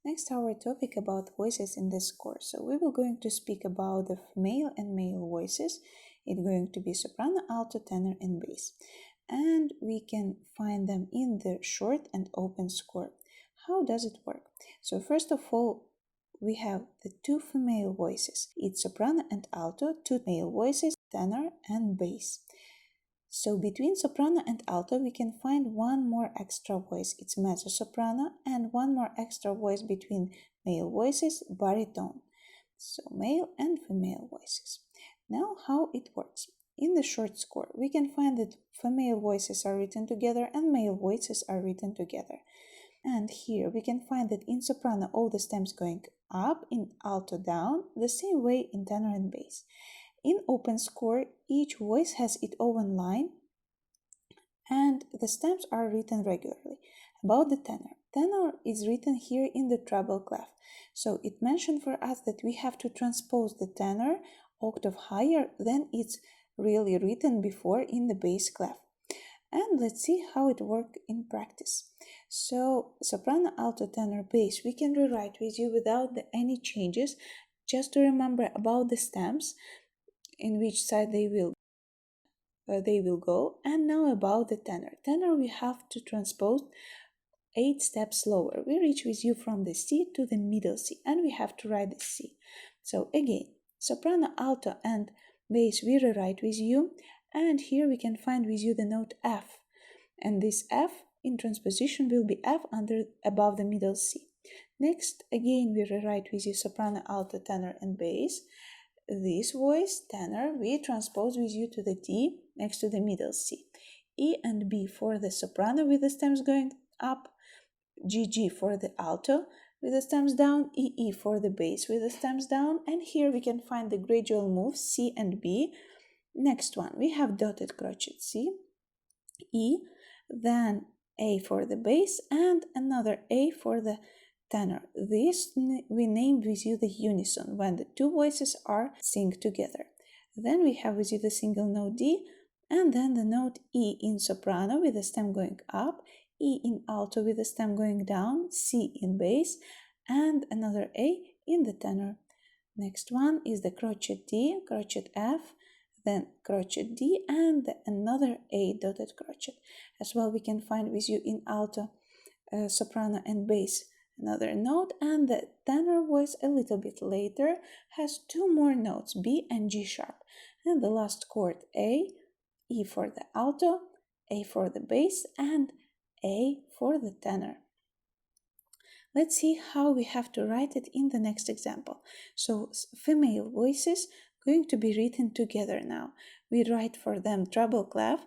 Next, our topic about voices in this course. So we will going to speak about the female and male voices. It's going to be soprano, alto, tenor, and bass. And we can find them in the short and open score. How does it work? So first of all, we have the two female voices. It's soprano and alto, two male voices, tenor and bass. So between soprano and alto, we can find one more extra voice. It's mezzo-soprano, and one more extra voice between male voices, baritone. So male and female voices. Now how it works. In the short score, we can find that female voices are written together and male voices are written together. And here we can find that in soprano all the stems going up, in alto down, the same way in tenor and bass. In open score, each voice has its own line and the stems are written regularly. About the tenor. Tenor is written here in the treble clef. So it mentioned for us that we have to transpose the tenor octave higher than it's really written before in the bass clef. And let's see how it works in practice. So soprano, alto, tenor, bass, we can rewrite with you without any changes, just to remember about the stems, in which side they will go. And now about the tenor. Tenor we have to transpose 8 steps lower. We reach with you from the C to the middle C, and we have to write the C. So again, soprano, alto, and bass we rewrite with you, and here we can find with you the note F, and this F in transposition will be F above the middle C. Next, again we rewrite with you soprano, alto, tenor, and bass. This voice, tenor, we transpose with you to the D next to the middle C. E and B for the soprano with the stems going up, G for the alto with the stems down, E for the bass with the stems down, and here we can find the gradual moves C and B. Next one, we have dotted crochet C, E, then A for the bass, and another A for the tenor. This we named with you the unison, when the two voices are synced together. Then we have with you the single note D, and then the note E in soprano with the stem going up, E in alto with the stem going down, C in bass, and another A in the tenor. Next one is the crochet D, crochet F, then crochet D, and another A dotted crochet. As well, we can find with you in alto, soprano, and bass another note, and the tenor voice a little bit later has two more notes, B and G sharp, and the last chord A, E for the alto, A for the bass, and A for the tenor. Let's see how we have to write it in the next example. So female voices going to be written together now. We write for them treble clef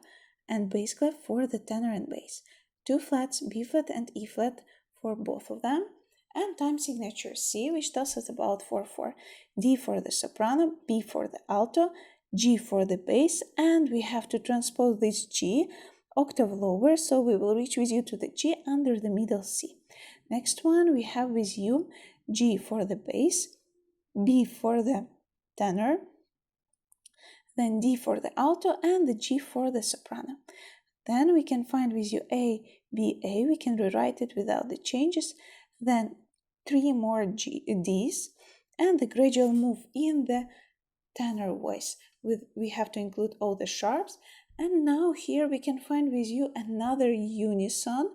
and bass clef for the tenor and bass. 2 flats, B flat and E flat for both of them, and time signature C, which tells us about 4/4. D for the soprano, B for the alto, G for the bass, and we have to transpose this G octave lower, so we will reach with you to the G under the middle C. Next one we have with you G for the bass, B for the tenor, then D for the alto, and the G for the soprano. Then we can find with you A, B, A. We can rewrite it without the changes. Then 3 more Ds, and the gradual move in the tenor voice. We have to include all the sharps. And now here we can find with you another unison.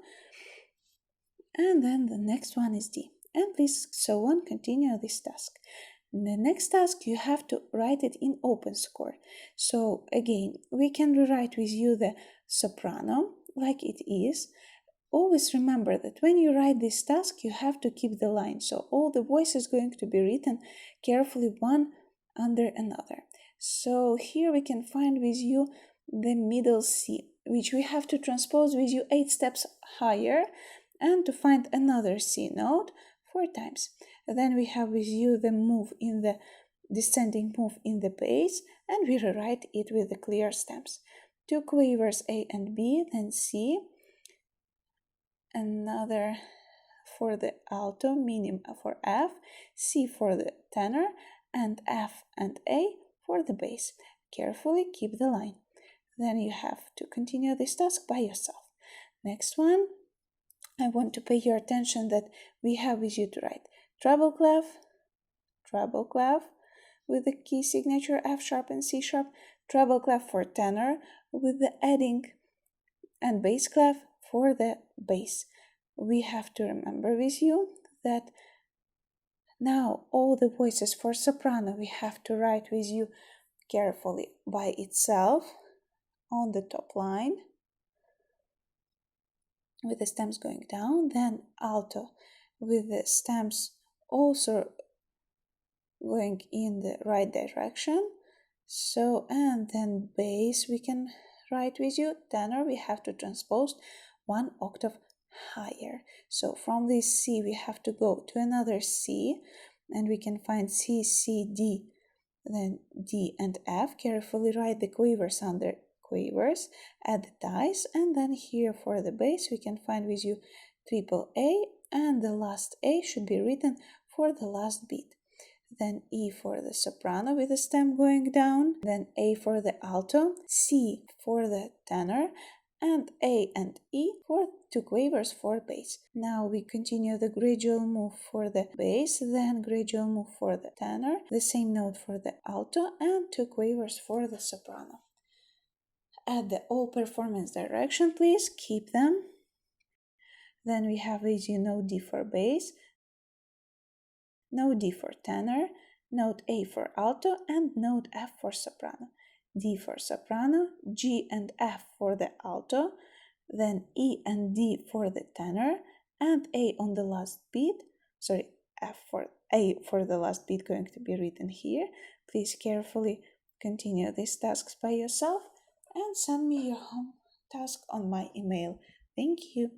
And then the next one is D. And please, so on, continue this task. The next task, you have to write it in open score. So again, we can rewrite with you the soprano like it is. Always remember that when you write this task, you have to keep the line. So all the voices going to be written carefully one under another. So here we can find with you the middle C, which we have to transpose with you 8 steps higher, and to find another C note 4 times. Then we have with you the move in the descending move in the bass, and we rewrite it with the clear stems. 2 quavers A and B, then C, another for the alto, minim for F, C for the tenor, and F and A for the bass. Carefully keep the line. Then you have to continue this task by yourself. Next one, I want to pay your attention that we have with you to write treble clef with the key signature F sharp and C sharp, treble clef for tenor with the adding, and bass clef for the bass. We have to remember with you that now all the voices for soprano we have to write with you carefully by itself on the top line with the stems going down, then alto with the stems also going in the right direction. So, and then bass we can write with you. Tenor we have to transpose one octave higher. So from this C we have to go to another C, and we can find C, C, D, then D and F. Carefully write the quavers under quavers, add the dies, and then here for the bass we can find with you triple A, and the last A should be written for the last beat. Then E for the soprano with the stem going down, then A for the alto, C for the tenor, and A and E for two quavers for bass. Now we continue the gradual move for the bass, then gradual move for the tenor, the same note for the alto, and two quavers for the soprano. Add the all performance direction, please, keep them. Then we have with you note D for bass, note D for tenor, note A for alto, and note F for soprano. D for soprano, G and F for the alto, then E and D for the tenor, and A on the last beat. Sorry, A for the last beat going to be written here. Please carefully continue these tasks by yourself and send me your home task on my email. Thank you.